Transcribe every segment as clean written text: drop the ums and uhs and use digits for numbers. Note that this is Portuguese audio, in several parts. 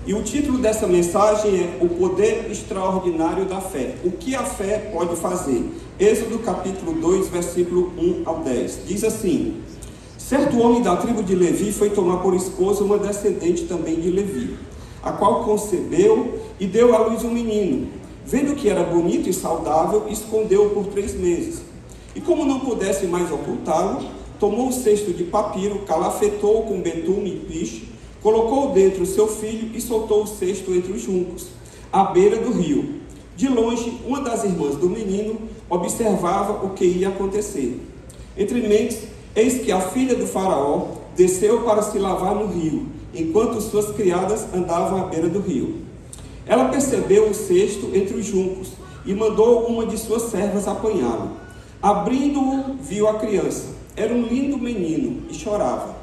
E o título dessa mensagem é O Poder Extraordinário da Fé. O que a fé pode fazer? Êxodo capítulo 2, versículo 1 ao 10. Diz assim: certo homem da tribo de Levi foi tomar por esposa uma descendente também de Levi, a qual concebeu e deu à luz um menino. Vendo que era bonito e saudável, escondeu-o por 3 meses. E como não pudesse mais ocultá-lo, tomou um cesto de papiro, calafetou com betume e piche, colocou dentro seu filho e soltou o cesto entre os juncos, à beira do rio. De longe, uma das irmãs do menino observava o que ia acontecer. Entre mentes, eis que a filha do faraó desceu para se lavar no rio, enquanto suas criadas andavam à beira do rio. Ela percebeu o cesto entre os juncos e mandou uma de suas servas apanhá-lo. Abrindo-o, viu a criança. Era um lindo menino e chorava.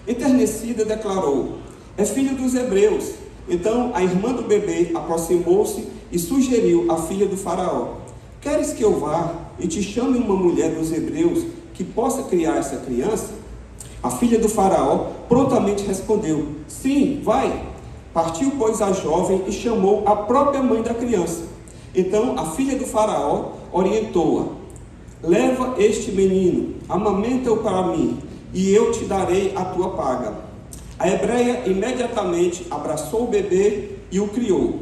Enternecida, declarou: é filho dos hebreus. Então a irmã do bebê aproximou-se e sugeriu à filha do faraó: queres que eu vá e te chame uma mulher dos hebreus que possa criar essa criança? A filha do faraó prontamente respondeu: sim, vai. Partiu, pois, a jovem e chamou a própria mãe da criança. Então a filha do faraó orientou-a: leva este menino, amamenta-o para mim, e eu te darei a tua paga. A hebreia imediatamente abraçou o bebê e o criou.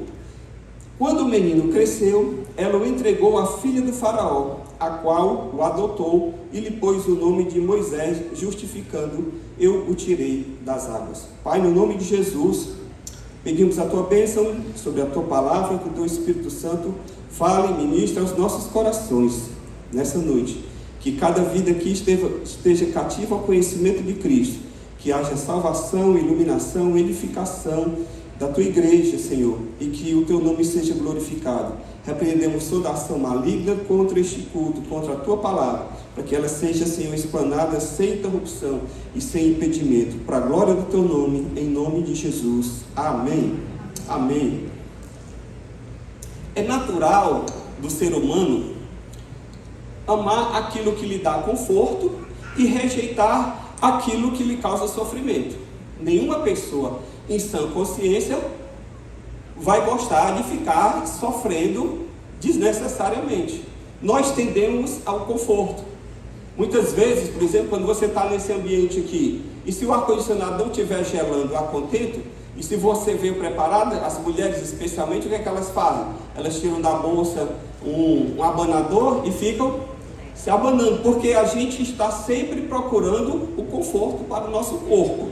Quando o menino cresceu, ela o entregou à filha do faraó, a qual o adotou e lhe pôs o nome de Moisés, justificando: eu o tirei das águas. Pai, no nome de Jesus, pedimos a tua bênção sobre a tua palavra, que o teu Espírito Santo fale e ministre aos nossos corações nessa noite. Que cada vida aqui esteja cativa ao conhecimento de Cristo. Que haja salvação, iluminação, edificação da tua igreja, Senhor. E que o teu nome seja glorificado. Repreendemos toda ação maligna contra este culto, contra a tua palavra, para que ela seja, Senhor, explanada sem interrupção e sem impedimento, para a glória do teu nome, em nome de Jesus. Amém. Amém. É natural do ser humano amar aquilo que lhe dá conforto e rejeitar aquilo que lhe causa sofrimento. Nenhuma pessoa em sã consciência vai gostar de ficar sofrendo desnecessariamente. Nós tendemos ao conforto. Muitas vezes, por exemplo, quando você está nesse ambiente aqui, e se o ar-condicionado não estiver gelando a contento, e se você veio preparada, as mulheres especialmente, o que é que elas fazem? Elas tiram da bolsa um abanador e ficam se abanando, porque a gente está sempre procurando o conforto para o nosso corpo.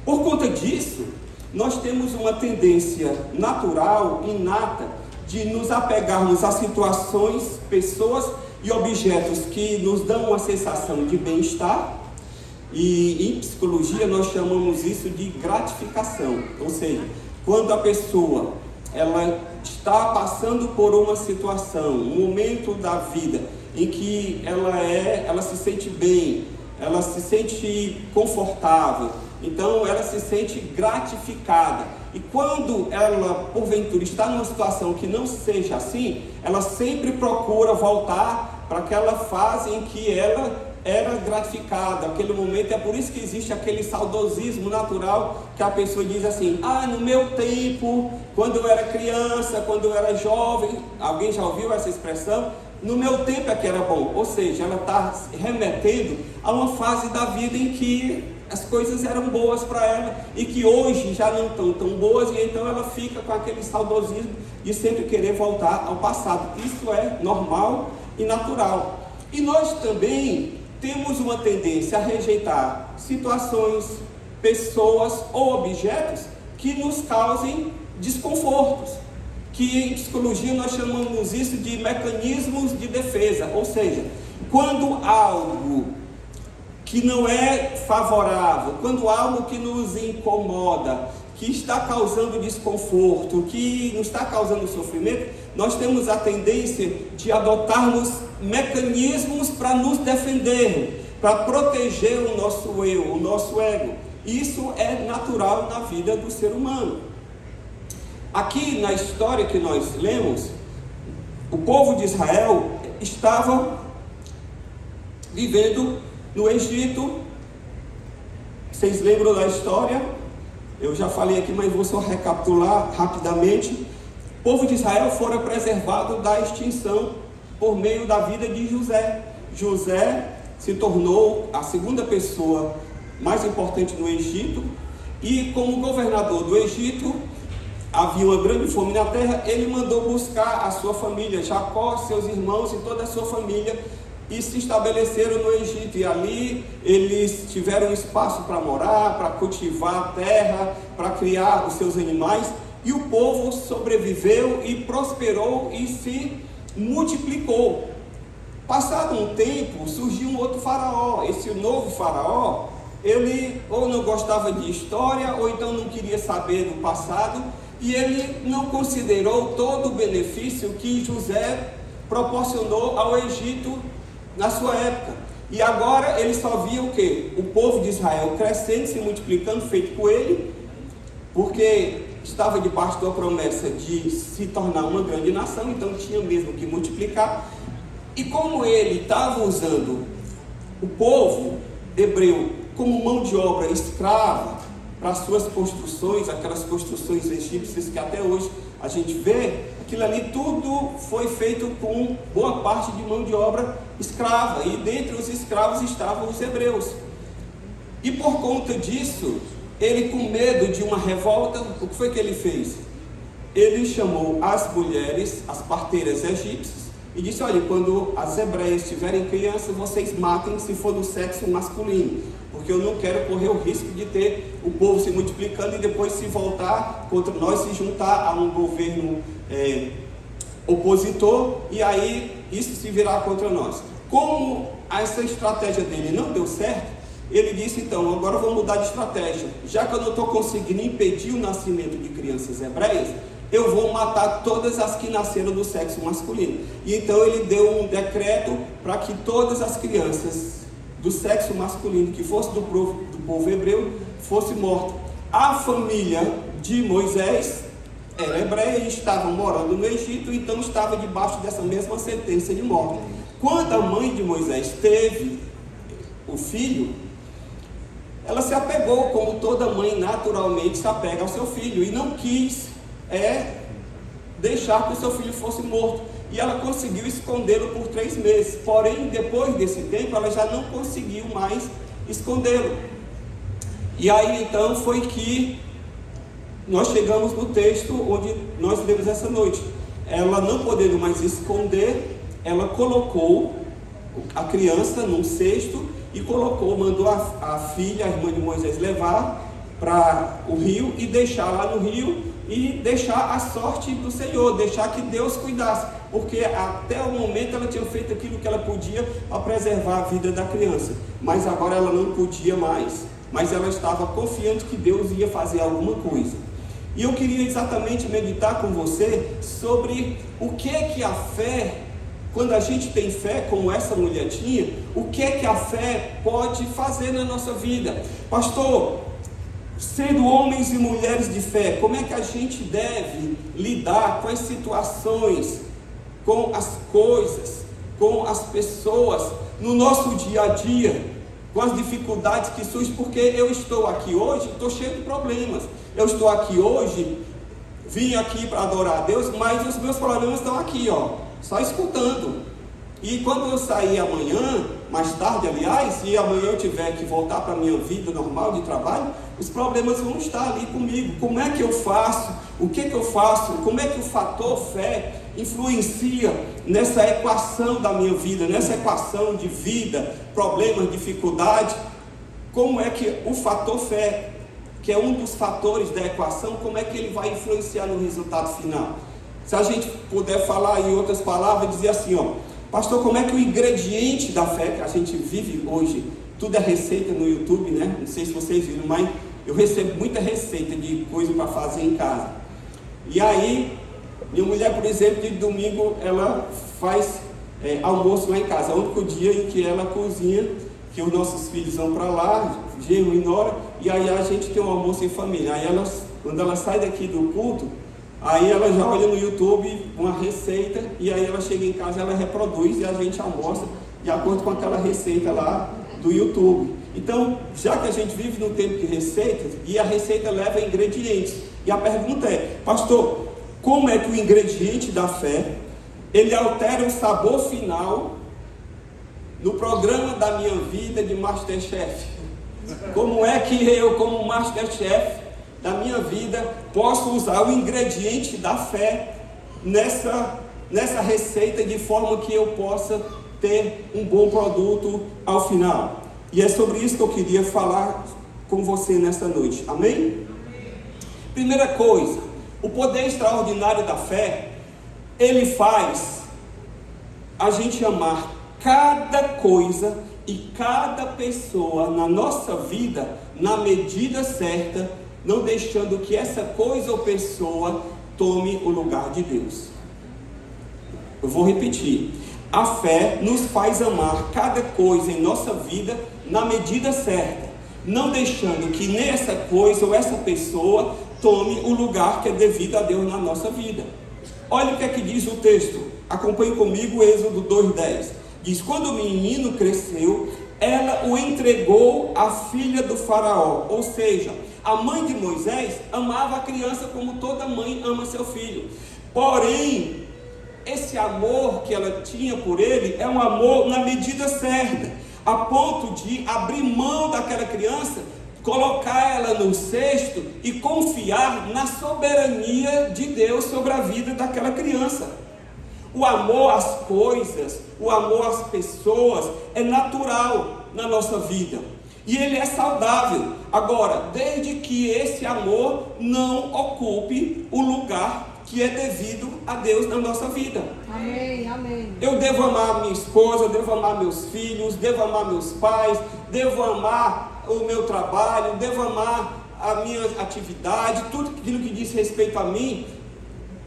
Por conta disso, nós temos uma tendência natural, inata, de nos apegarmos a situações, pessoas e objetos que nos dão uma sensação de bem-estar, e em psicologia nós chamamos isso de gratificação. Ou seja, quando a pessoa ela está passando por uma situação, um momento da vida em que ela se sente bem, ela se sente confortável, então ela se sente gratificada. E quando ela, porventura, está numa situação que não seja assim, ela sempre procura voltar para aquela fase em que ela era gratificada, aquele momento. É por isso que existe aquele saudosismo natural, que a pessoa diz assim: no meu tempo, quando eu era criança, quando eu era jovem. Alguém já ouviu essa expressão? No meu tempo é que era bom. Ou seja, ela está remetendo a uma fase da vida em que as coisas eram boas para ela e que hoje já não estão tão boas, e então ela fica com aquele saudosismo de sempre querer voltar ao passado. Isso é normal e natural. E nós também temos uma tendência a rejeitar situações, pessoas ou objetos que nos causem desconfortos, que em psicologia nós chamamos isso de mecanismos de defesa. Ou seja, quando algo que não é favorável, quando algo que nos incomoda, que está causando desconforto, que nos está causando sofrimento, nós temos a tendência de adotarmos mecanismos para nos defender, para proteger o nosso eu, o nosso ego. Isso é natural na vida do ser humano. Aqui na história que nós lemos, o povo de Israel estava vivendo no Egito. Vocês lembram da história? Eu já falei aqui, mas vou só recapitular rapidamente. O povo de Israel fora preservado da extinção por meio da vida de José. José se tornou a segunda pessoa mais importante no Egito, e como governador do Egito, havia uma grande fome na terra. Ele mandou buscar a sua família, Jacó, seus irmãos e toda a sua família, e se estabeleceram no Egito. E ali eles tiveram espaço para morar, para cultivar a terra, para criar os seus animais. E o povo sobreviveu e prosperou e se multiplicou. Passado um tempo, surgiu um outro faraó. Esse novo faraó, ele ou não gostava de história, ou então não queria saber do passado, e ele não considerou todo o benefício que José proporcionou ao Egito na sua época. E agora ele só via o quê? O povo de Israel crescendo, se multiplicando, feito com ele, porque estava debaixo da promessa de se tornar uma grande nação, então tinha mesmo que multiplicar. E como ele estava usando o povo hebreu como mão de obra escrava para suas construções, aquelas construções egípcias que até hoje a gente vê, aquilo ali tudo foi feito com boa parte de mão de obra escrava, e dentre os escravos estavam os hebreus. E por conta disso, ele, com medo de uma revolta, o que foi que ele fez? Ele chamou as mulheres, as parteiras egípcias, e disse: olha, quando as hebreias tiverem crianças, vocês matem se for do sexo masculino, porque eu não quero correr o risco de ter o povo se multiplicando e depois se voltar contra nós, se juntar a um governo opositor, e aí isso se virar contra nós. Como essa estratégia dele não deu certo, ele disse: então, agora vou mudar de estratégia. Já que eu não estou conseguindo impedir o nascimento de crianças hebreias, eu vou matar todas as que nasceram do sexo masculino. E então ele deu um decreto para que todas as crianças do sexo masculino que fosse do povo hebreu fosse morta. A família de Moisés era hebreia e estava morando no Egito, então estava debaixo dessa mesma sentença de morte. Quando a mãe de Moisés teve o filho, ela se apegou, como toda mãe naturalmente se apega ao seu filho, e não quis deixar que o seu filho fosse morto, e ela conseguiu escondê-lo por 3 meses, porém depois desse tempo ela já não conseguiu mais escondê-lo. E aí então foi que nós chegamos no texto onde nós lemos essa noite. Ela, não podendo mais esconder, ela colocou a criança num cesto e mandou a filha, a irmã de Moisés, levar para o rio e deixar lá no rio, e deixar a sorte do Senhor, deixar que Deus cuidasse, porque até o momento ela tinha feito aquilo que ela podia para preservar a vida da criança, mas agora ela não podia mais, mas ela estava confiante que Deus ia fazer alguma coisa. E eu queria exatamente meditar com você sobre o que é que a fé, quando a gente tem fé como essa mulher tinha, o que é que a fé pode fazer na nossa vida. Pastor, sendo homens e mulheres de fé, como é que a gente deve lidar com as situações, com as coisas, com as pessoas, no nosso dia a dia, com as dificuldades que surgem? Porque eu estou aqui hoje, estou cheio de problemas. Eu estou aqui hoje, vim aqui para adorar a Deus, mas os meus problemas estão aqui, só escutando. E quando eu sair amanhã, mais tarde aliás, e amanhã eu tiver que voltar para a minha vida normal de trabalho, os problemas vão estar ali comigo. Como é que eu faço? O que eu faço? Como é que o fator fé influencia nessa equação da minha vida, nessa equação de vida, problemas, dificuldade? Como é que o fator fé, que é um dos fatores da equação, como é que ele vai influenciar no resultado final? Se a gente puder falar em outras palavras, dizer assim, pastor, como é que o ingrediente da fé que a gente vive hoje, tudo é receita no YouTube, né? Não sei se vocês viram, mas eu recebo muita receita de coisa para fazer em casa. E aí, minha mulher, por exemplo, de domingo, ela faz almoço lá em casa. É o único dia em que ela cozinha, que os nossos filhos vão para lá, genro e nora, e aí a gente tem um almoço em família. Aí quando ela sai daqui do culto, aí ela já olha no YouTube uma receita, e aí ela chega em casa, ela reproduz e a gente almoça de acordo com aquela receita lá do YouTube. Então, já que a gente vive num tempo de receitas, e a receita leva ingredientes, e a pergunta é, pastor, como é que o ingrediente da fé, ele altera o sabor final no programa da minha vida de Masterchef? Como é que eu, como Masterchef da minha vida, posso usar o ingrediente da fé nessa receita de forma que eu possa ter um bom produto ao final? E é sobre isso que eu queria falar com você nessa noite, amém? Primeira coisa, o poder extraordinário da fé, ele faz a gente amar cada coisa e cada pessoa na nossa vida na medida certa, não deixando que essa coisa ou pessoa tome o lugar de Deus. Eu vou repetir. A fé nos faz amar cada coisa em nossa vida na medida certa, não deixando que nessa coisa ou essa pessoa tome o lugar que é devido a Deus na nossa vida. Olha o que é que diz o texto. Acompanhe comigo Êxodo 2:10. Diz: quando o menino cresceu, ela o entregou à filha do faraó. Ou seja, a mãe de Moisés amava a criança como toda mãe ama seu filho. Porém, esse amor que ela tinha por ele é um amor na medida certa, a ponto de abrir mão daquela criança, colocar ela no cesto e confiar na soberania de Deus sobre a vida daquela criança. O amor às coisas, o amor às pessoas é natural na nossa vida e ele é saudável. Agora, desde que esse amor não ocupe o lugar que é devido a Deus na nossa vida. Amém, amém. Eu devo amar minha esposa, devo amar meus filhos, devo amar meus pais, devo amar o meu trabalho, devo amar a minha atividade, tudo aquilo que diz respeito a mim,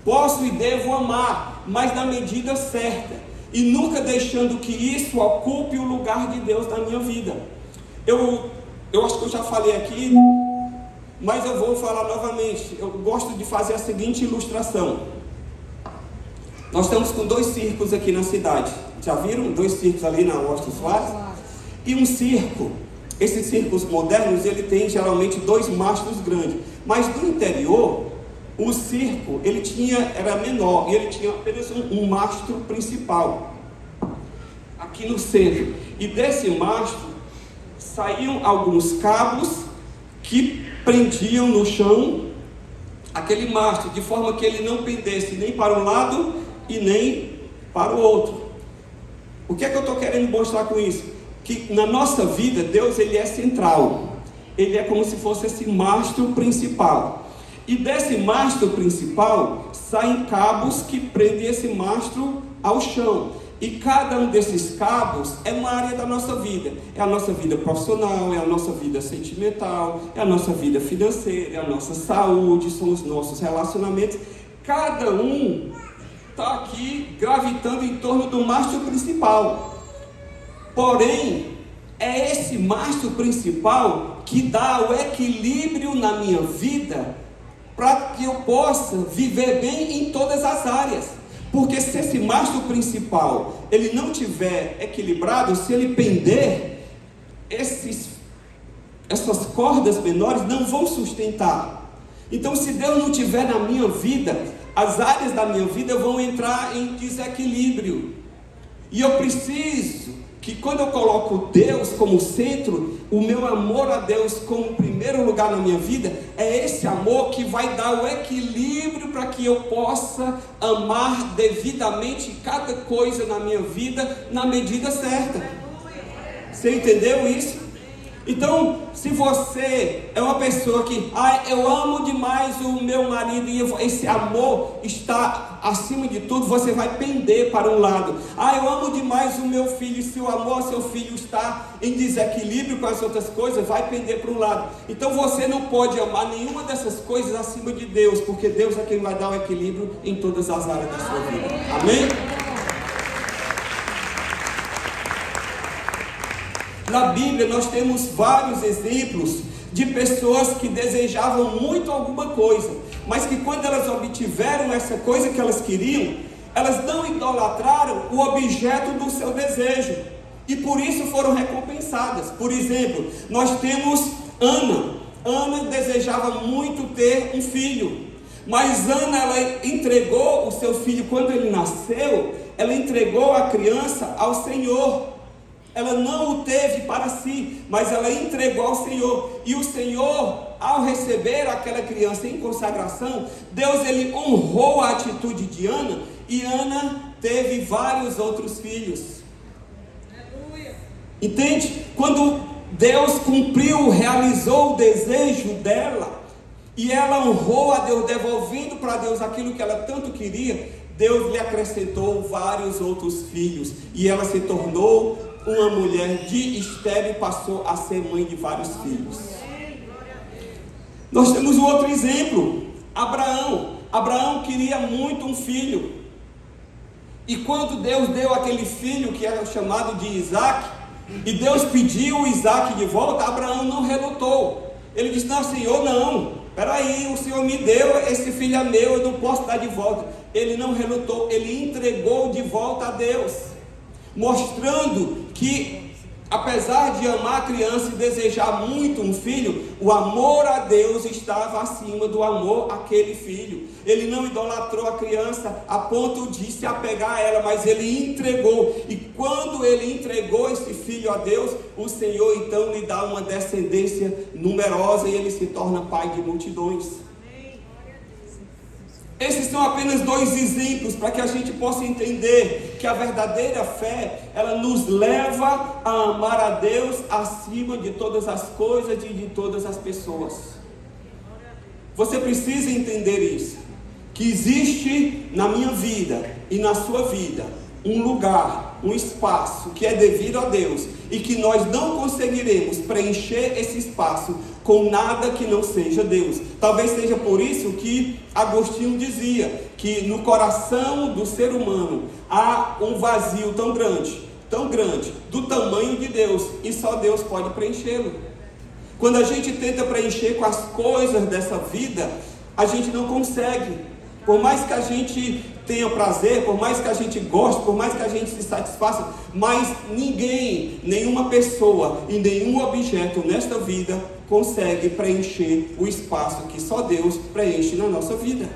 posso e devo amar, mas na medida certa, e nunca deixando que isso ocupe o lugar de Deus na minha vida. Eu acho que eu já falei aqui, mas eu vou falar novamente. Eu gosto de fazer a seguinte ilustração. Nós estamos com 2 circos aqui na cidade. Já viram? 2 circos ali na Washington Soares? E um circo, esses circos modernos, ele tem geralmente 2 mastros grandes. Mas no interior, o circo, era menor, e ele tinha apenas um mastro principal, aqui no centro. E desse mastro, saíam alguns cabos que prendiam no chão aquele mastro, de forma que ele não pendesse nem para um lado e nem para o outro. O que é que eu estou querendo mostrar com isso? Que na nossa vida, Deus ele é central, ele é como se fosse esse mastro principal, e desse mastro principal saem cabos que prendem esse mastro ao chão. E cada um desses cabos é uma área da nossa vida. É a nossa vida profissional, é a nossa vida sentimental, é a nossa vida financeira, é a nossa saúde, são os nossos relacionamentos. Cada um está aqui gravitando em torno do mastro principal. Porém, é esse mastro principal que dá o equilíbrio na minha vida para que eu possa viver bem em todas as áreas. Porque se esse mastro principal ele não tiver equilibrado, se ele pender, essas cordas menores não vão sustentar. Então, se Deus não tiver na minha vida, as áreas da minha vida vão entrar em desequilíbrio. E eu preciso que quando eu coloco Deus como centro, o meu amor a Deus como primeiro lugar na minha vida, é esse amor que vai dar o equilíbrio para que eu possa amar devidamente cada coisa na minha vida na medida certa. Você entendeu isso? Então, se você é uma pessoa que, eu amo demais o meu marido e esse amor está acima de tudo, você vai pender para um lado. Eu amo demais o meu filho, e se o amor ao seu filho está em desequilíbrio com as outras coisas, vai pender para um lado. Então você não pode amar nenhuma dessas coisas acima de Deus, porque Deus é quem vai dar o equilíbrio em todas as áreas da sua vida. Amém? Na Bíblia nós temos vários exemplos de pessoas que desejavam muito alguma coisa, mas que quando elas obtiveram essa coisa que elas queriam, elas não idolatraram o objeto do seu desejo. e por isso foram recompensadas. Por exemplo, nós temos Ana. Ana desejava muito ter um filho, mas Ana, ela entregou o seu filho, quando ele nasceu, ela entregou a criança ao Senhor. Ela não o teve para si, mas ela entregou ao Senhor. E o Senhor, ao receber aquela criança em consagração, Deus, ele honrou a atitude de Ana, e Ana teve vários outros filhos. Entende? Quando Deus cumpriu, realizou o desejo dela, e ela honrou a Deus, devolvendo para Deus aquilo que ela tanto queria, Deus lhe acrescentou vários outros filhos, e ela se tornou uma mulher de estéril e passou a ser mãe de vários filhos. Nós temos um outro exemplo, Abraão. Abraão queria muito um filho, e quando Deus deu aquele filho que era chamado de Isaac, e Deus pediu o Isaac de volta, Abraão não relutou. Ele disse: não, Senhor, não, peraí, o Senhor me deu, esse filho é meu, eu não posso dar de volta. Ele não relutou, ele entregou de volta a Deus, mostrando que, apesar de amar a criança e desejar muito um filho, o amor a Deus estava acima do amor àquele filho. Ele não idolatrou a criança a ponto de se apegar a ela, mas ele entregou. E quando ele entregou esse filho a Deus, o Senhor então lhe dá uma descendência numerosa, e ele se torna pai de multidões. Esses são apenas dois exemplos para que a gente possa entender que a verdadeira fé, ela nos leva a amar a Deus acima de todas as coisas e de todas as pessoas. Você precisa entender isso, que existe na minha vida e na sua vida um lugar, um espaço que é devido a Deus, e que nós não conseguiremos preencher esse espaço com nada que não seja Deus. Talvez seja por isso que Agostinho dizia que no coração do ser humano há um vazio tão grande, do tamanho de Deus, e só Deus pode preenchê-lo. Quando a gente tenta preencher com as coisas dessa vida, a gente não consegue. Por mais que a gente tenha prazer, por mais que a gente goste, por mais que a gente se satisfaça, mas ninguém, nenhuma pessoa e nenhum objeto nesta vida consegue preencher o espaço que só Deus preenche na nossa vida.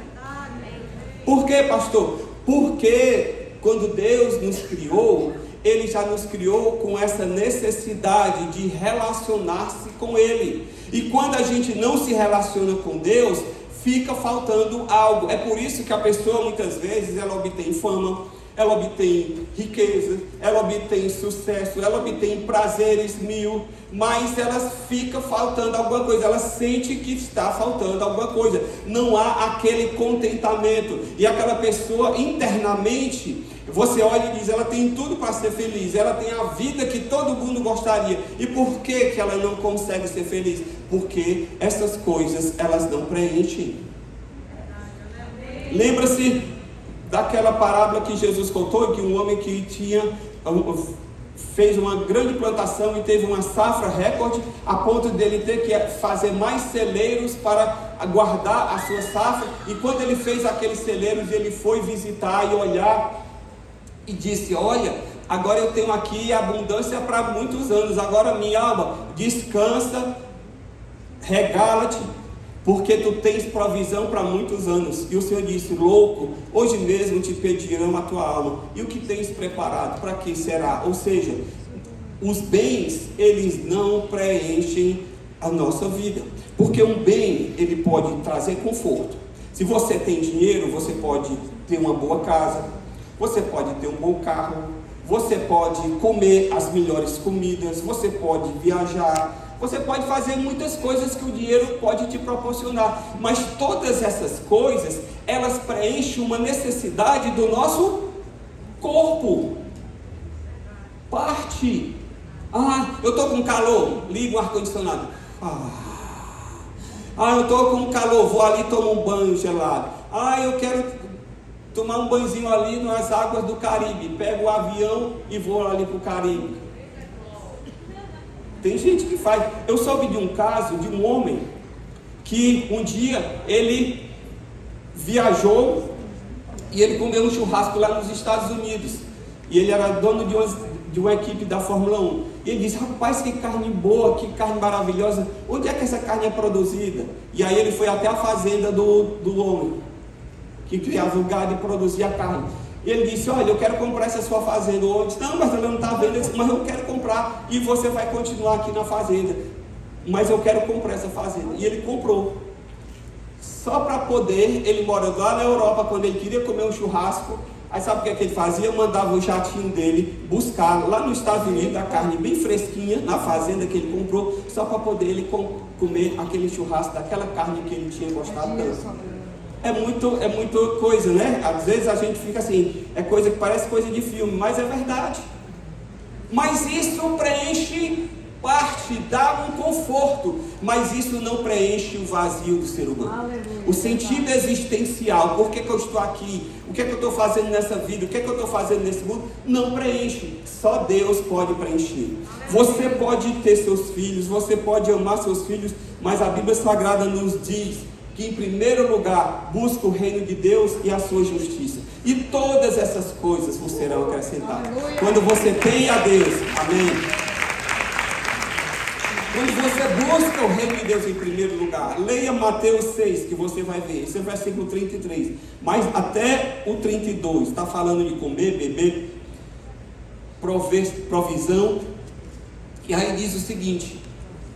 Por quê, pastor? Porque quando Deus nos criou, Ele já nos criou com essa necessidade de relacionar-se com Ele. E quando a gente não se relaciona com Deus, fica faltando algo. É por isso que a pessoa, muitas vezes, ela obtém fama, ela obtém riqueza, ela obtém sucesso, ela obtém prazeres mil, mas ela fica faltando alguma coisa, ela sente que está faltando alguma coisa, não há aquele contentamento, e aquela pessoa internamente, você olha e diz, ela tem tudo para ser feliz, ela tem a vida que todo mundo gostaria. E por que ela não consegue ser feliz? Porque essas coisas, elas não preenchem. Lembra-se daquela parábola que Jesus contou, que um homem que fez uma grande plantação e teve uma safra recorde, a ponto dele ter que fazer mais celeiros para guardar a sua safra. E quando ele fez aqueles celeiros, ele foi visitar e olhar e disse, olha, agora eu tenho aqui abundância para muitos anos, agora minha alma, descansa, regala-te, porque tu tens provisão para muitos anos. E o Senhor disse, louco, hoje mesmo te pedirão a tua alma, e o que tens preparado, para que será? Ou seja, os bens, eles não preenchem a nossa vida, porque um bem, ele pode trazer conforto. Se você tem dinheiro, você pode ter uma boa casa, você pode ter um bom carro, você pode comer as melhores comidas, você pode viajar, você pode fazer muitas coisas que o dinheiro pode te proporcionar, mas todas essas coisas, elas preenchem uma necessidade do nosso corpo. Parte. Eu estou com calor, ligo o ar-condicionado. Eu estou com calor, vou ali tomar um banho gelado. Eu quero tomar um banhozinho ali nas águas do Caribe, pego o avião e vou ali para o Caribe. Tem gente que faz. Eu soube de um caso de um homem que um dia ele viajou e ele comeu um churrasco lá nos Estados Unidos, e ele era dono de uma equipe da Fórmula 1. E ele disse: rapaz, que carne boa, que carne maravilhosa. Onde é que essa carne é produzida? E aí ele foi até a fazenda do homem que criava o gado e produzia a carne. E ele disse: olha, eu quero comprar essa sua fazenda. O homem disse: não, mas ela não está vendo. Ele disse: mas eu quero comprar e você vai continuar aqui na fazenda. Mas eu quero comprar essa fazenda. E ele comprou. Só para poder, ele mora lá na Europa, quando ele queria comer um churrasco, aí sabe o que é que ele fazia? Mandava o jatinho dele buscar lá nos Estados Unidos a carne bem fresquinha, na fazenda que ele comprou, só para poder ele comer aquele churrasco daquela carne que ele tinha gostado tanto. É muito coisa, né? Às vezes a gente fica assim, é coisa que parece coisa de filme, mas é verdade. Mas isso preenche parte, dá um conforto, mas isso não preenche o vazio do ser humano. Aleluia. O sentido existencial, por que eu estou aqui, o que eu estou fazendo nessa vida, o que eu estou fazendo nesse mundo, não preenche, só Deus pode preencher. Você pode ter seus filhos, você pode amar seus filhos, mas a Bíblia Sagrada nos diz que em primeiro lugar, busca o reino de Deus e a sua justiça, e todas essas coisas vos serão acrescentadas. Aleluia. Quando você tem a Deus, amém? Quando você busca o reino de Deus em primeiro lugar, leia Mateus 6, que você vai ver, esse é o versículo 33, mas até o 32, está falando de comer, beber, provisão, e aí diz o seguinte: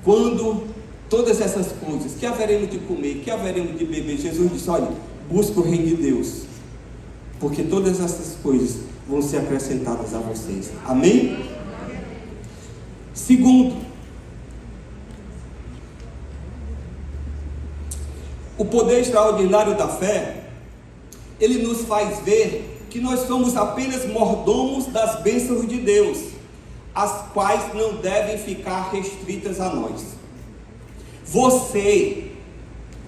quando todas essas coisas, que haveremos de comer, que haveremos de beber, Jesus disse: olha, busca o reino de Deus, porque todas essas coisas vão ser acrescentadas a vocês, amém? Segundo, o poder extraordinário da fé, ele nos faz ver que nós somos apenas mordomos das bênçãos de Deus, as quais não devem ficar restritas a nós. Você,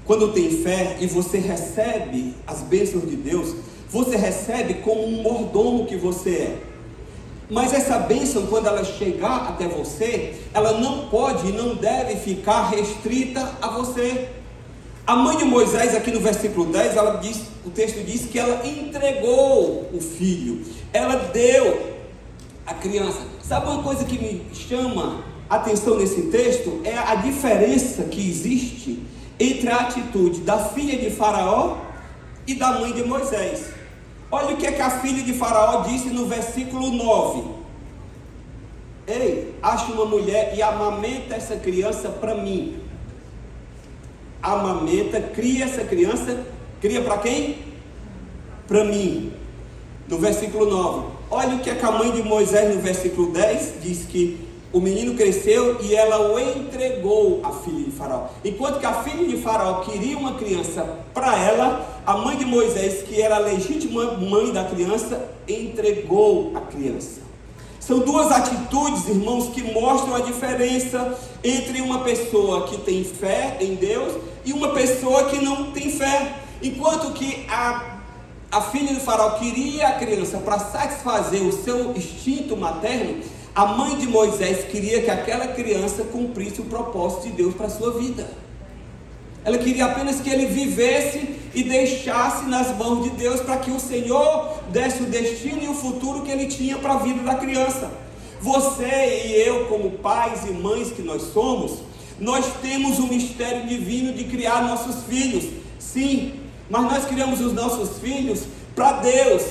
quando tem fé e você recebe as bênçãos de Deus, você recebe como um mordomo que você é. Mas essa bênção, quando ela chegar até você, ela não pode e não deve ficar restrita a você. A mãe de Moisés, aqui no versículo 10, o texto diz que ela entregou o filho, ela deu a criança. Sabe uma coisa que me chama a atenção nesse texto? É a diferença que existe entre a atitude da filha de Faraó e da mãe de Moisés. Olha o que é que a filha de Faraó disse no versículo 9: ei, acha uma mulher e amamenta essa criança para mim. Amamenta, cria essa criança, cria para quem? Para mim. No versículo 9, olha o que a mãe de Moisés no versículo 10 diz: que o menino cresceu e ela o entregou à filha de Faraó. Enquanto que a filha de Faraó queria uma criança para ela, a mãe de Moisés, que era a legítima mãe da criança, entregou a criança. São duas atitudes, irmãos, que mostram a diferença entre uma pessoa que tem fé em Deus e uma pessoa que não tem fé. Enquanto que a filha de Faraó queria a criança para satisfazer o seu instinto materno, a mãe de Moisés queria que aquela criança cumprisse o propósito de Deus para a sua vida. Ela queria apenas que ele vivesse e deixasse nas mãos de Deus, para que o Senhor desse o destino e o futuro que ele tinha para a vida da criança. Você e eu, como pais e mães que nós somos, nós temos o mistério divino de criar nossos filhos, sim, mas nós criamos os nossos filhos para Deus,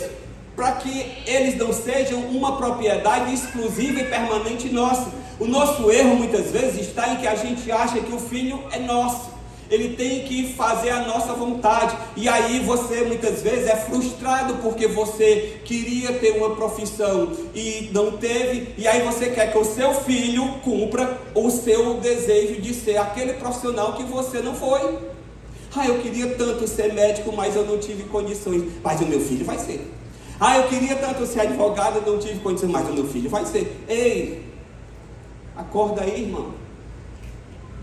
para que eles não sejam uma propriedade exclusiva e permanente nossa. O nosso erro muitas vezes está em que a gente acha que o filho é nosso, ele tem que fazer a nossa vontade, e aí você muitas vezes é frustrado porque você queria ter uma profissão e não teve, e aí você quer que o seu filho cumpra o seu desejo de ser aquele profissional que você não foi. Eu queria tanto ser médico, mas eu não tive condições, mas o meu filho vai ser. Eu queria tanto ser advogado, eu não tive condições, mas o meu filho vai ser. Ei, acorda aí, irmão.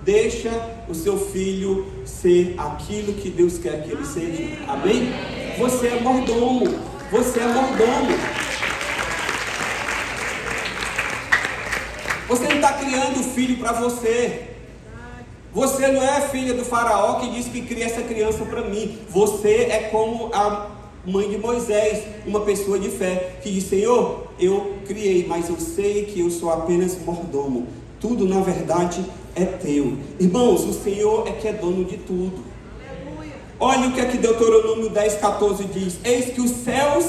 Deixa o seu filho ser aquilo que Deus quer que ele seja. Amém? Você é mordomo. Você é mordomo. Você não está criando filho para você. Você não é filha do Faraó que diz que cria essa criança para mim. Você é como mãe de Moisés, uma pessoa de fé, que diz: Senhor, eu criei, mas eu sei que eu sou apenas mordomo. Tudo, na verdade, é teu. Irmãos, o Senhor é que é dono de tudo. Olha o que aqui Deuteronômio 10,14 diz: eis que os céus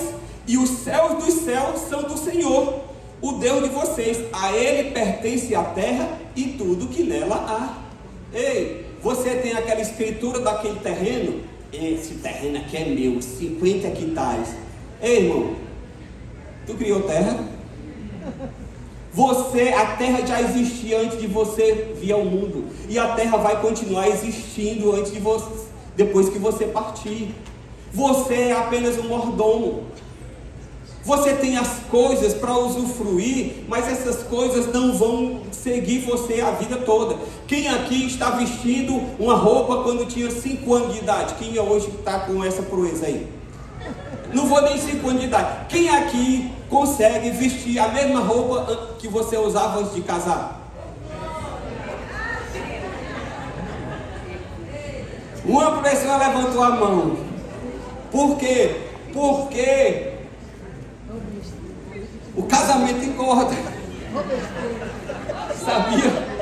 e os céus dos céus são do Senhor, o Deus de vocês. A Ele pertence a terra e tudo que nela há. Ei, você tem aquela escritura daquele terreno? Esse terreno aqui é meu, 50 hectares. Ei, irmão, tu criou terra? A terra já existia antes de você vir ao mundo. E a terra vai continuar existindo antes de você, depois que você partir. Você é apenas um mordomo. Você tem as coisas para usufruir, mas essas coisas não vão seguir você a vida toda. Quem aqui está vestindo uma roupa quando tinha 5 anos de idade? Quem hoje está com essa proeza aí? Não vou nem 5 anos de idade. Quem aqui consegue vestir a mesma roupa que você usava antes de casar? Uma pessoa levantou a mão. Por quê? Porque o casamento engorda. Sabia?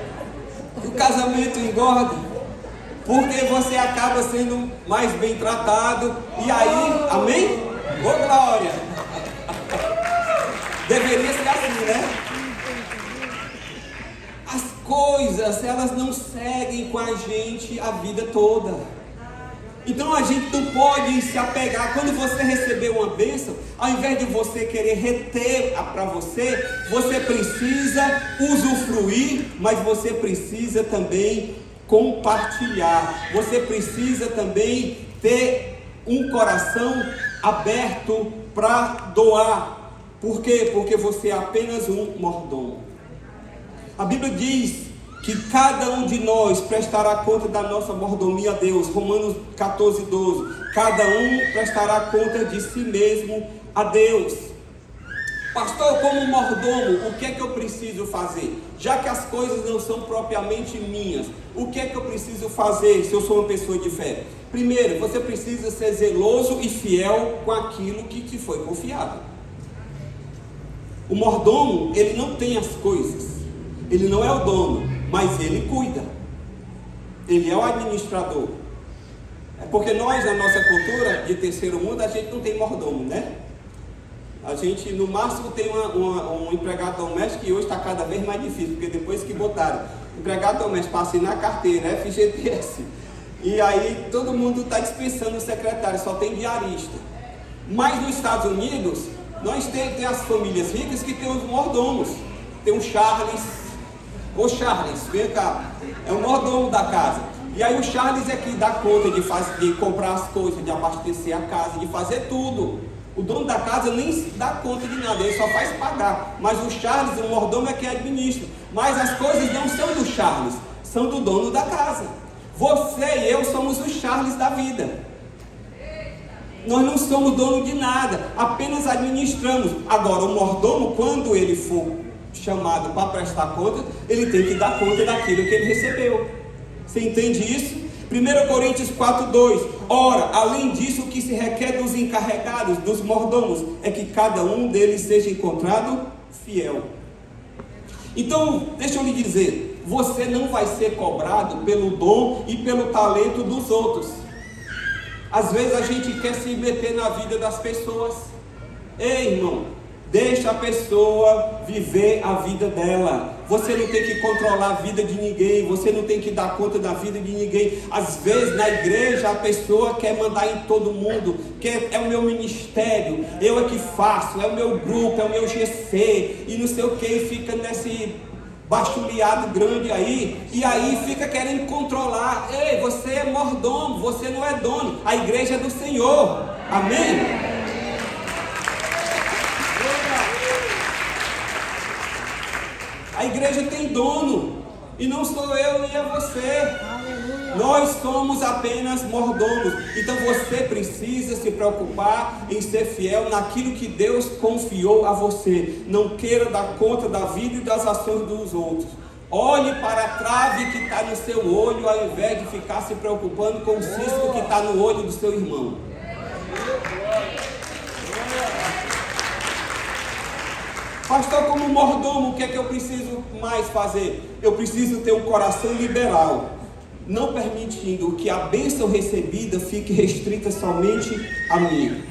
O casamento engorda. Porque você acaba sendo mais bem tratado. E aí, amém? Ô glória! Deveria ser assim, né? As coisas, elas não seguem com a gente a vida toda. Então a gente não pode se apegar. Quando você receber uma bênção, ao invés de você querer reter para você, você precisa usufruir, mas você precisa também compartilhar. Você precisa também ter um coração aberto para doar. Por quê? Porque você é apenas um mordomo. A Bíblia diz que cada um de nós prestará conta da nossa mordomia a Deus. Romanos 14:12. Cada um prestará conta de si mesmo a Deus. Pastor, como mordomo, o que é que eu preciso fazer? Já que as coisas não são propriamente minhas, o que é que eu preciso fazer se eu sou uma pessoa de fé? Primeiro, você precisa ser zeloso e fiel com aquilo que te foi confiado. O mordomo, ele não tem as coisas, ele não é o dono, mas ele cuida, ele é o administrador. É porque nós, na nossa cultura de terceiro mundo, a gente não tem mordomo, né? A gente no máximo tem um empregado doméstico, e hoje está cada vez mais difícil, porque depois que botaram empregado doméstico para assinar a carteira, FGTS, e aí todo mundo está dispensando o secretário, só tem diarista. Mas nos Estados Unidos, nós tem as famílias ricas que tem os mordomos. Tem o Charles. Ô Charles, vem cá, é o mordomo da casa. E aí o Charles é que dá conta de comprar as coisas, de abastecer a casa, de fazer tudo. O dono da casa nem se dá conta de nada, ele só faz pagar. Mas o Charles, o mordomo, é que administra. Mas as coisas não são do Charles, são do dono da casa. Você e eu somos os Charles da vida. Nós não somos dono de nada, apenas administramos. Agora, o mordomo, quando ele for chamado para prestar conta, ele tem que dar conta daquilo que ele recebeu. Você entende isso? 1 Coríntios 4:2. Ora, além disso, o que se requer dos encarregados, dos mordomos, é que cada um deles seja encontrado fiel. Então, deixa eu lhe dizer, você não vai ser cobrado pelo dom e pelo talento dos outros. Às vezes a gente quer se meter na vida das pessoas. Ei, irmão, deixa a pessoa viver a vida dela. Você não tem que controlar a vida de ninguém. Você não tem que dar conta da vida de ninguém. Às vezes na igreja a pessoa quer mandar em todo mundo. É o meu ministério, eu é que faço, é o meu grupo, é o meu GC, e não sei o que, fica nesse bachuleado grande aí, e aí fica querendo controlar. Ei, você é mordomo, você não é dono. A igreja é do Senhor. Amém? A igreja tem dono, e não sou eu nem é você. Nós somos apenas mordomos. Então você precisa se preocupar em ser fiel naquilo que Deus confiou a você. Não queira dar conta da vida e das ações dos outros. Olhe para a trave que está no seu olho, ao invés de ficar se preocupando com o cisco que está no olho do seu irmão. Pastor, como mordomo, o que é que eu preciso mais fazer? Eu preciso ter um coração liberal, não permitindo que a bênção recebida fique restrita somente a mim.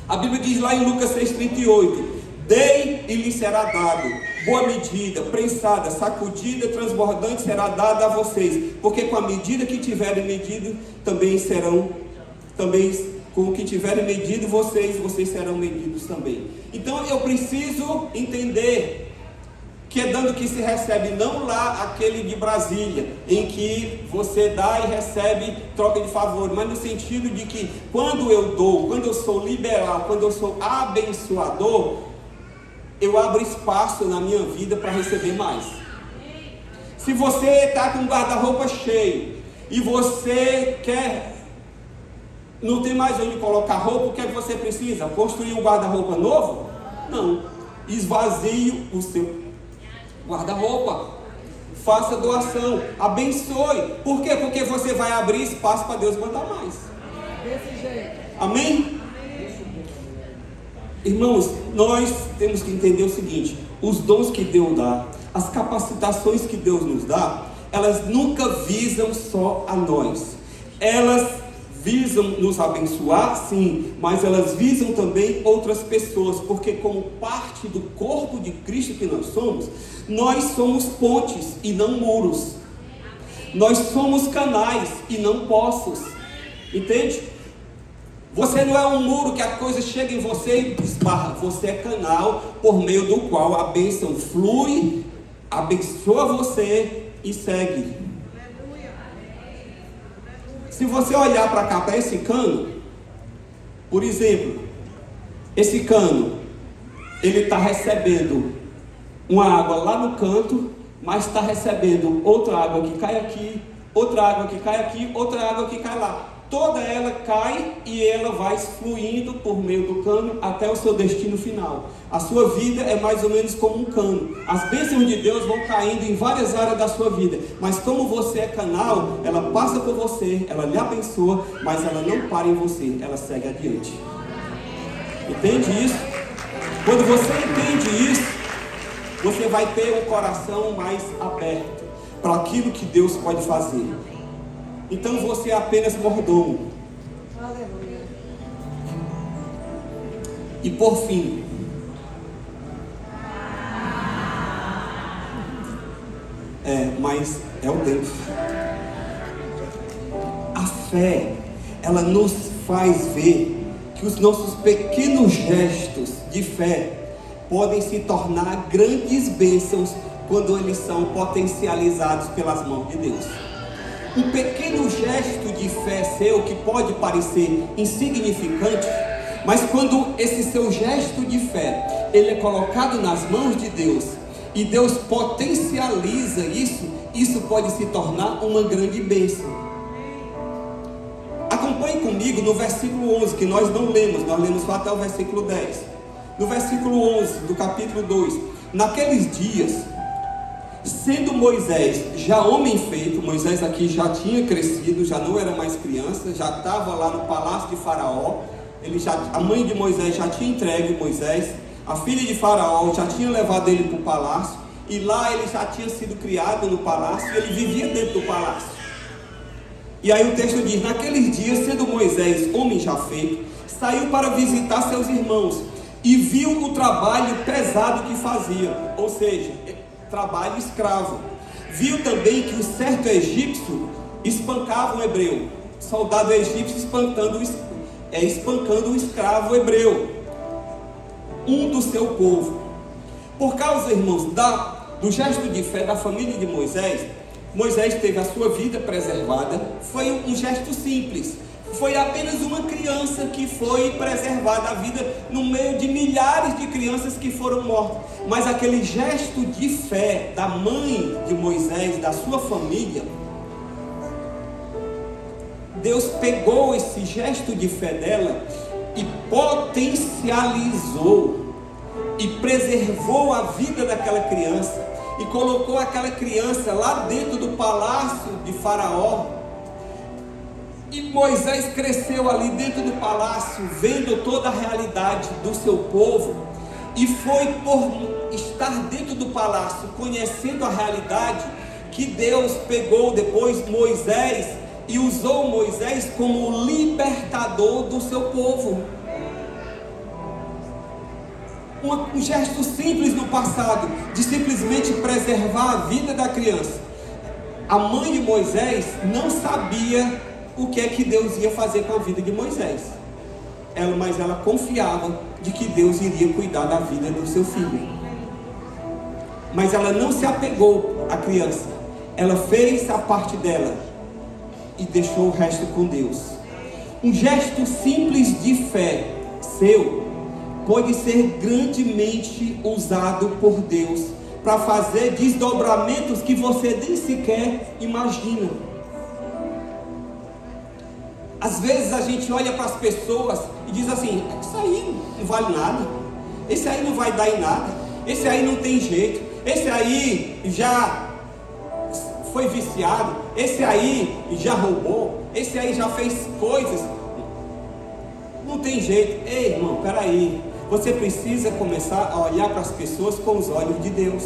A Bíblia diz lá em Lucas 6,38: dei e lhe será dado, boa medida, prensada, sacudida, transbordante será dada a vocês, porque com a medida que tiverem medido, com o que tiverem medido vocês serão medidos também. Então eu preciso entender que é dando que se recebe, não lá aquele de Brasília, em que você dá e recebe troca de favor, mas no sentido de que quando eu dou, quando eu sou liberal, quando eu sou abençoador, eu abro espaço na minha vida para receber mais. Se você está com o guarda-roupa cheio e você não tem mais onde colocar roupa, o que é que você precisa? Construir um guarda-roupa novo? Não. Esvazie o seu guarda-roupa. Faça doação. Abençoe. Por quê? Porque você vai abrir espaço para Deus mandar mais. Desse jeito. Amém? Irmãos, nós temos que entender o seguinte: os dons que Deus dá, as capacitações que Deus nos dá, elas nunca visam só a nós. Elas visam nos abençoar, sim, mas elas visam também outras pessoas, porque como parte do corpo de Cristo que nós somos pontes e não muros. Nós somos canais e não poços. Entende? Você não é um muro que a coisa chega em você e esbarra. Você é canal por meio do qual a bênção flui, abençoa você e segue. Se você olhar para cá, para esse cano, por exemplo, esse cano, ele está recebendo uma água lá no canto, mas está recebendo outra água que cai aqui, outra água que cai aqui, outra água que cai lá. Toda ela cai e ela vai fluindo por meio do cano até o seu destino final. A sua vida é mais ou menos como um cano. As bênçãos de Deus vão caindo em várias áreas da sua vida, mas como você é canal, ela passa por você, ela lhe abençoa, mas ela não para em você, ela segue adiante. Entende isso? Quando você entende isso, você vai ter um coração mais aberto para aquilo que Deus pode fazer. Então você é apenas mordomo. Aleluia. E por fim, mas é o Deus. A fé, ela nos faz ver que os nossos pequenos gestos de fé podem se tornar grandes bênçãos quando eles são potencializados pelas mãos de Deus. Um pequeno gesto de fé seu que pode parecer insignificante, mas quando esse seu gesto de fé, ele é colocado nas mãos de Deus, e Deus potencializa isso pode se tornar uma grande bênção. Acompanhe comigo no versículo 11, que nós não lemos, nós lemos só até o versículo 10. No versículo 11 do capítulo 2, naqueles dias, sendo Moisés já homem feito, Moisés aqui já tinha crescido, já não era mais criança, já estava lá no palácio de Faraó, a mãe de Moisés já tinha entregue Moisés, a filha de Faraó já tinha levado ele para o palácio, e lá ele já tinha sido criado no palácio, e ele vivia dentro do palácio. E aí o texto diz: naqueles dias, sendo Moisés homem já feito, saiu para visitar seus irmãos, e viu o trabalho pesado que faziam, ou seja, trabalho escravo. Viu também que um certo egípcio espancava um hebreu, soldado egípcio espancando um escravo hebreu, um do seu povo. Por causa, irmãos, do gesto de fé da família de Moisés, Moisés teve a sua vida preservada. Foi um gesto simples, foi apenas uma criança que foi preservada, a vida no meio de milhares de crianças que foram mortas. Mas aquele gesto de fé da mãe de Moisés, da sua família, Deus pegou esse gesto de fé dela e potencializou e preservou a vida daquela criança, e colocou aquela criança lá dentro do palácio de Faraó. E Moisés cresceu ali dentro do palácio, vendo toda a realidade do seu povo. E foi por estar dentro do palácio, conhecendo a realidade, que Deus pegou depois Moisés e usou Moisés como libertador do seu povo. Um gesto simples no passado, de simplesmente preservar a vida da criança. A mãe de Moisés não sabia o que é que Deus ia fazer com a vida de Moisés. Mas ela confiava de que Deus iria cuidar da vida do seu filho. Mas ela não se apegou à criança. Ela fez a parte dela e deixou o resto com Deus. Um gesto simples de fé seu pode ser grandemente usado por Deus para fazer desdobramentos que você nem sequer imagina. Às vezes a gente olha para as pessoas e diz assim: isso aí não vale nada, esse aí não vai dar em nada, esse aí não tem jeito, esse aí já foi viciado, esse aí já roubou, esse aí já fez coisas, não tem jeito. Ei, irmão, peraí, você precisa começar a olhar para as pessoas com os olhos de Deus,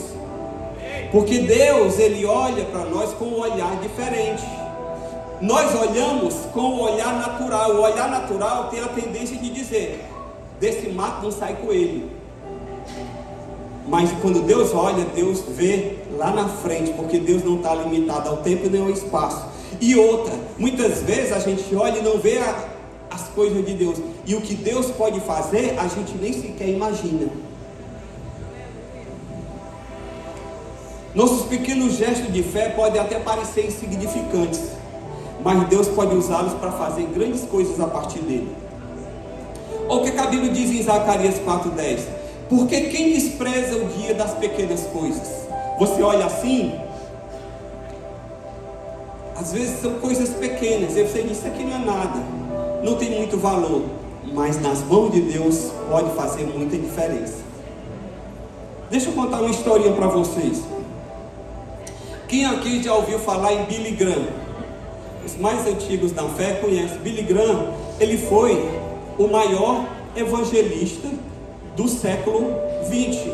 porque Deus, Ele olha para nós com um olhar diferente. Nós olhamos com o olhar natural. O olhar natural tem a tendência de dizer: desse mato não sai coelho. Mas quando Deus olha, Deus vê lá na frente, porque Deus não está limitado ao tempo nem ao espaço. E outra, muitas vezes a gente olha e não vê as coisas de Deus, e o que Deus pode fazer, a gente nem sequer imagina. Nossos pequenos gestos de fé podem até parecer insignificantes, mas Deus pode usá-los para fazer grandes coisas a partir dele. Olha o que a Bíblia diz em Zacarias 4:10: porque quem despreza o dia das pequenas coisas? Você olha assim, às vezes são coisas pequenas, e você diz: isso aqui não é nada, não tem muito valor, mas nas mãos de Deus pode fazer muita diferença. Deixa eu contar uma historinha para vocês. Quem aqui já ouviu falar em Billy Graham? Os mais antigos da fé conhecem. Billy Graham, ele foi o maior evangelista do século 20.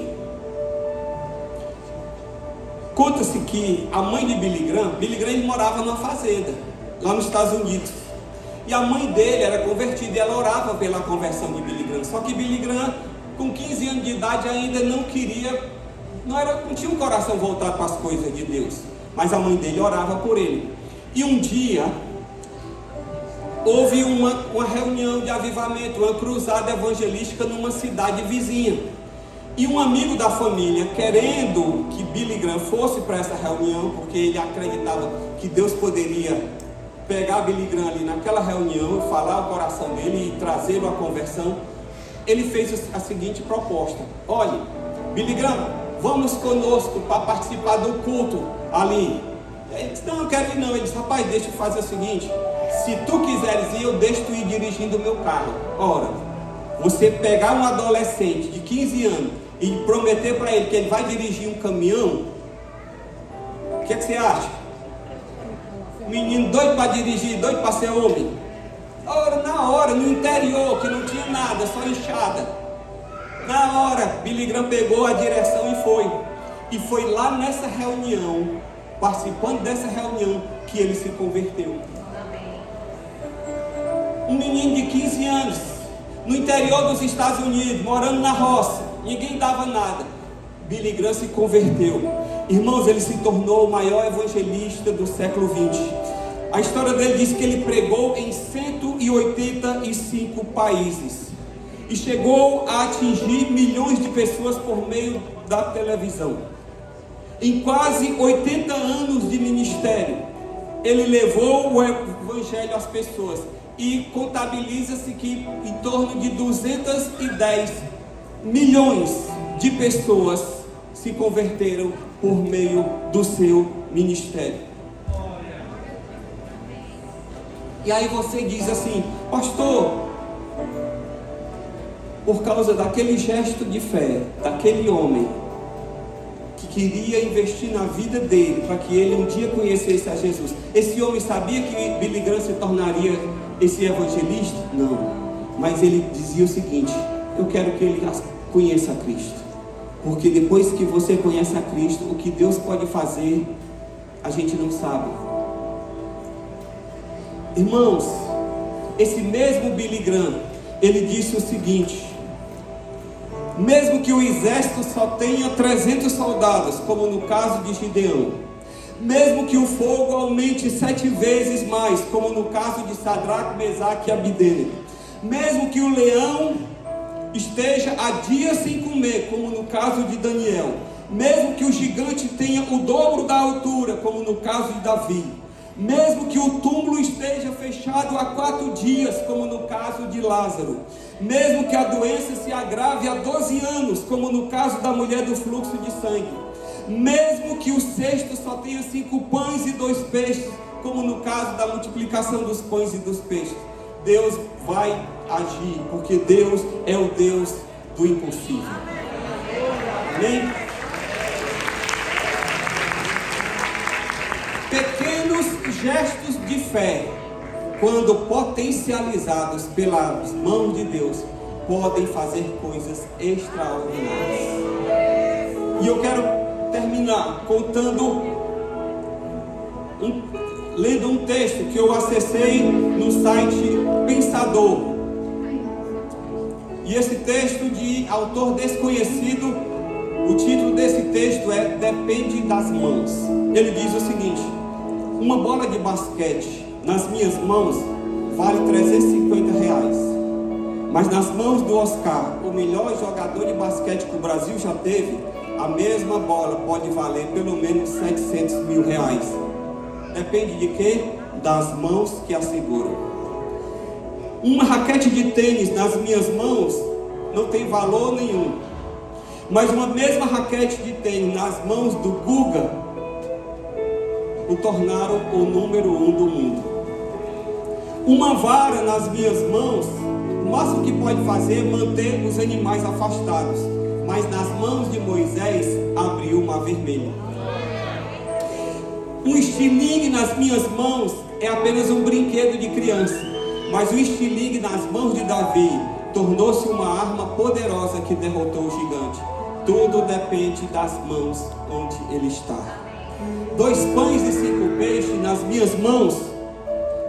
Conta-se que a mãe de Billy Graham ele morava numa fazenda, lá nos Estados Unidos. E a mãe dele era convertida e ela orava pela conversão de Billy Graham. Só que Billy Graham, com 15 anos de idade, ainda não tinha um coração voltado para as coisas de Deus. Mas a mãe dele orava por ele. E um dia, houve uma reunião de avivamento, uma cruzada evangelística numa cidade vizinha. E um amigo da família, querendo que Billy Graham fosse para essa reunião, porque ele acreditava que Deus poderia pegar Billy Graham ali naquela reunião, falar o coração dele e trazê-lo à conversão, ele fez a seguinte proposta: olhe, Billy Graham, vamos conosco para participar do culto ali. Ele disse: não, eu quero ir não. Ele disse: rapaz, deixa eu fazer o seguinte, se tu quiseres ir, eu deixo tu ir dirigindo o meu carro. Ora, você pegar um adolescente de 15 anos e prometer para ele que ele vai dirigir um caminhão, o que você acha? Menino doido para dirigir, doido para ser homem. Ora, na hora, no interior, que não tinha nada, só enxada, na hora, Billy Graham pegou a direção e foi. E foi lá nessa reunião, participando dessa reunião, que ele se converteu. Um menino de 15 anos, no interior dos Estados Unidos, morando na roça, ninguém dava nada. Billy Graham se converteu. Irmãos, ele se tornou o maior evangelista do século 20. A história dele diz que ele pregou em 185 países e chegou a atingir milhões de pessoas por meio da televisão. Em quase 80 anos de ministério, ele levou o evangelho às pessoas, e contabiliza-se que em torno de 210 milhões de pessoas se converteram por meio do seu ministério. E aí você diz assim: pastor, por causa daquele gesto de fé, daquele homem que queria investir na vida dele, para que ele um dia conhecesse a Jesus, esse homem sabia que Billy Graham se tornaria esse evangelista? Não, mas ele dizia o seguinte: eu quero que ele conheça a Cristo. Porque depois que você conhece a Cristo, o que Deus pode fazer, a gente não sabe. Irmãos, esse mesmo Billy Graham, ele disse o seguinte: mesmo que o exército só tenha 300 soldados, como no caso de Gideão, mesmo que o fogo aumente 7 vezes mais, como no caso de Sadraque, Mesaque e Abednego, mesmo que o leão esteja há dias sem comer, como no caso de Daniel, mesmo que o gigante tenha o dobro da altura, como no caso de Davi, mesmo que o túmulo esteja fechado há 4 dias, como no caso de Lázaro, mesmo que a doença se agrave há 12 anos, como no caso da mulher do fluxo de sangue, mesmo que o cesto só tenha 5 pães e 2 peixes, como no caso da multiplicação dos pães e dos peixes, Deus vai agir, porque Deus é o Deus do impossível. Amém? Pequenos gestos de fé, quando potencializados pelas mãos de Deus, podem fazer coisas extraordinárias. E eu quero terminar lendo um texto que eu acessei no site Pensador. E esse texto de autor desconhecido, o título desse texto é Depende das Mãos. Ele diz o seguinte: uma bola de basquete nas minhas mãos vale R$350, mas nas mãos do Oscar, o melhor jogador de basquete que o Brasil já teve, a mesma bola pode valer pelo menos R$700 mil. Depende de quê? Das mãos que a seguram. Uma raquete de tênis nas minhas mãos não tem valor nenhum, mas uma mesma raquete de tênis nas mãos do Guga o tornaram o número 1 do mundo. Uma vara nas minhas mãos, o máximo que pode fazer é manter os animais afastados, mas nas mãos de Moisés abriu o mar vermelho. Um estilingue nas minhas mãos é apenas um brinquedo de criança, mas o estilingue nas mãos de Davi tornou-se uma arma poderosa que derrotou o gigante. Tudo depende das mãos onde ele está. 2 pães e 5 peixes nas minhas mãos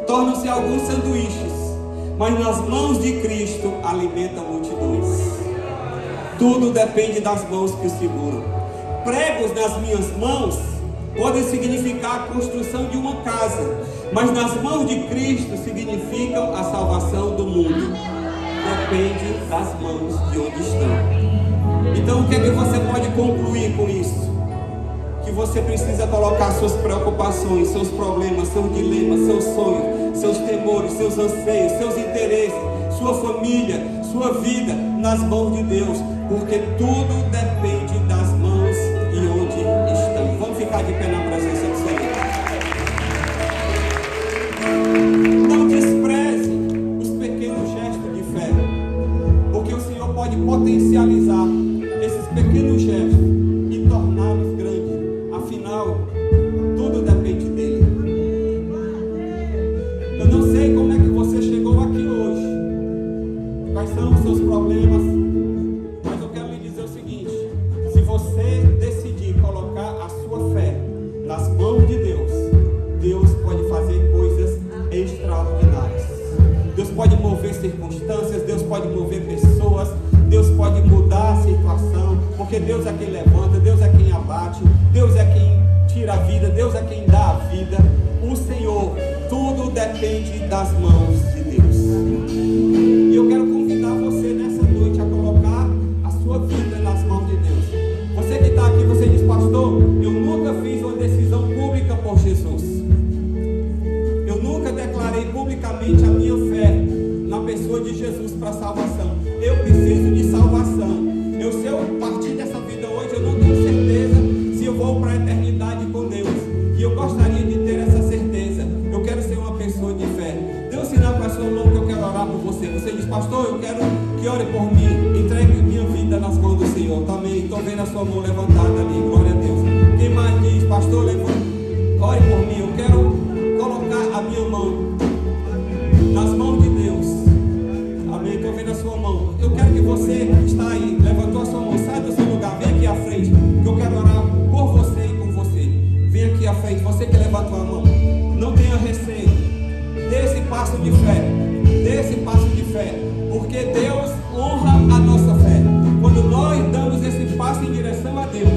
tornam-se alguns sanduíches, mas nas mãos de Cristo alimentam multidões. Tudo depende das mãos que o seguram. Pregos nas minhas mãos podem significar a construção de uma casa, mas nas mãos de Cristo significam a salvação do mundo. Depende das mãos de onde estão. Então o que é que você pode concluir com isso? Que você precisa colocar suas preocupações, seus problemas, seus dilemas, seus sonhos, seus temores, seus anseios, seus interesses, sua família, sua vida nas mãos de Deus, porque tudo depende das mãos e onde estão. Vamos ficar de pé na presença do Senhor. Não despreze os pequenos gestos de fé, porque o Senhor pode potencializar esses pequenos gestos e torná-los grandes. Afinal, tudo depende dele. Eu não sei como é que você chegou aqui hoje, quais são os seus problemas, mas eu quero lhe dizer o seguinte: se você decidir colocar a sua fé nas mãos de Deus, Deus pode fazer coisas extraordinárias. Deus pode mover circunstâncias, Deus pode mover pessoas, Deus pode mudar a situação, porque Deus é quem levanta, Deus é quem abate, Deus é quem tira a vida, Deus é quem dá a vida. O Senhor, tudo depende das mãos de Deus. E eu quero convidar você nessa noite a colocar a sua vida nas mãos de Deus. Você que está aqui, você diz: pastor, eu nunca fiz uma decisão pública por Jesus. Eu nunca declarei publicamente a minha fé na pessoa de Jesus para salvação. Eu preciso de salvação. Se eu partir dessa vida hoje, eu não tenho certeza se eu vou para a eternidade com Deus. E eu gostaria de ter essa certeza. Eu quero ser uma pessoa de fé. Dê um sinal com a sua mão que eu quero orar por você. Você diz: pastor, eu quero que ore por mim. Entregue minha vida nas mãos do Senhor. Também estou vendo a sua mão levantada ali. Glória a Deus. Quem mais diz: pastor, ore por mim. Eu quero colocar a minha mão nas mãos de Deus. Amém. Estou vendo a sua mão. Eu quero que você que está aí, levantou a sua mão, sai do seu lugar, vem aqui à frente, que eu quero orar por você e por você. Vem aqui à frente, você que levantou a mão. Não tenha receio. Dê esse passo de fé. Dê esse passo de fé. Porque Deus honra a nossa fé. Quando nós damos esse passo em direção a Deus.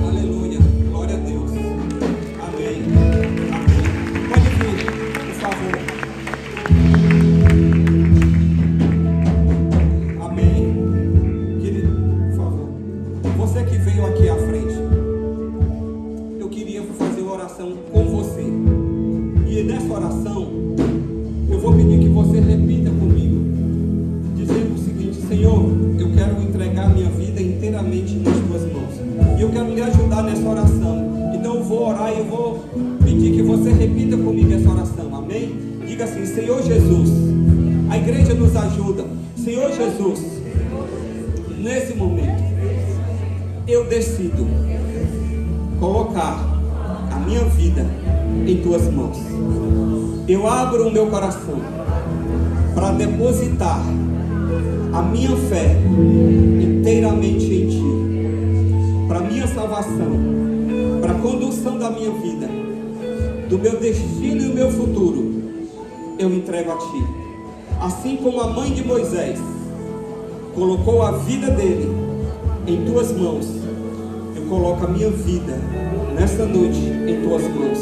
Aleluia. Glória a Deus. Amém. Amém. Pode vir, por favor. Amém. Querido, por favor. Você que veio aqui à frente, eu queria fazer uma oração com você. E nessa oração, eu vou pedir que você repita comigo, dizendo o seguinte: Senhor, eu quero entregar minha vida inteiramente nas tuas mãos. E eu quero lhe ajudar nessa oração. Então eu vou orar e eu vou pedir que você repita comigo essa oração. Amém? Diga assim: Senhor Jesus, a igreja nos ajuda. Senhor Jesus, nesse momento, eu decido colocar a minha vida em tuas mãos. Eu abro o meu coração para depositar a minha fé inteiramente em ti, para minha salvação, para a condução da minha vida, do meu destino e o meu futuro. Eu entrego a ti. Assim como a mãe de Moisés colocou a vida dele em tuas mãos, eu coloco a minha vida nessa noite em tuas mãos.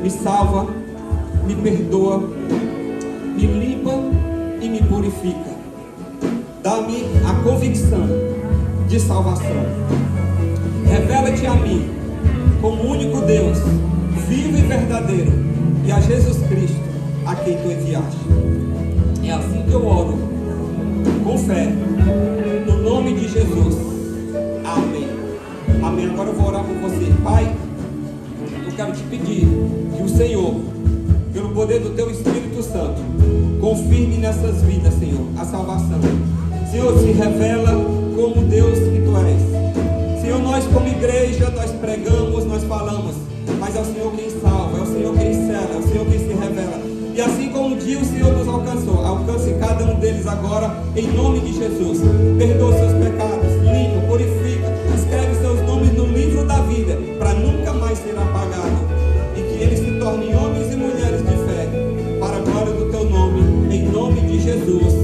Me salva, me perdoa, me limpa e me purifica. Dá-me a convicção de salvação. Revela-te a mim como único Deus, vivo e verdadeiro, e a Jesus Cristo, a quem tu enviaste. É assim que eu oro, com fé, no nome de Jesus. Amém. Amém. Agora eu vou orar por você. Pai, eu quero te pedir que o Senhor, pelo poder do teu Espírito Santo, confirme nessas vidas, Senhor, a salvação. Senhor, se revela como Deus que tu és. Senhor, nós como igreja, nós pregamos, nós falamos, mas é o Senhor quem salva, é o Senhor quem cela, é o Senhor quem se revela. E assim como um dia o Senhor nos alcançou, alcance cada um deles agora, em nome de Jesus. Perdoa seus pecados, limpa, purifica, escreve seus nomes no livro da vida, para nunca mais ser apagado. E que eles se tornem homens e mulheres de fé, para a glória do teu nome, em nome de Jesus.